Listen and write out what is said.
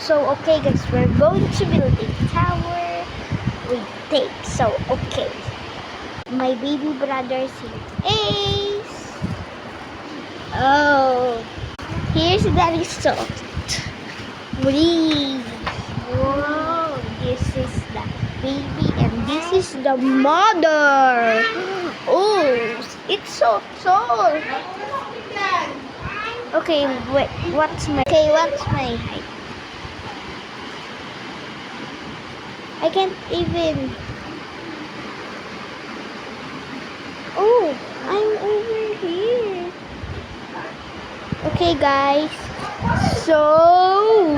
So, okay guys, we're going to build a tower with tape. So, okay. My baby brother's here. Ace! Oh, here's the result. Breathe. Whoa, this is the baby and this is the mother. Oh, it's so tall. Okay, wait, what's my height? I can't even. Oh, I'm over here. Okay, guys. So,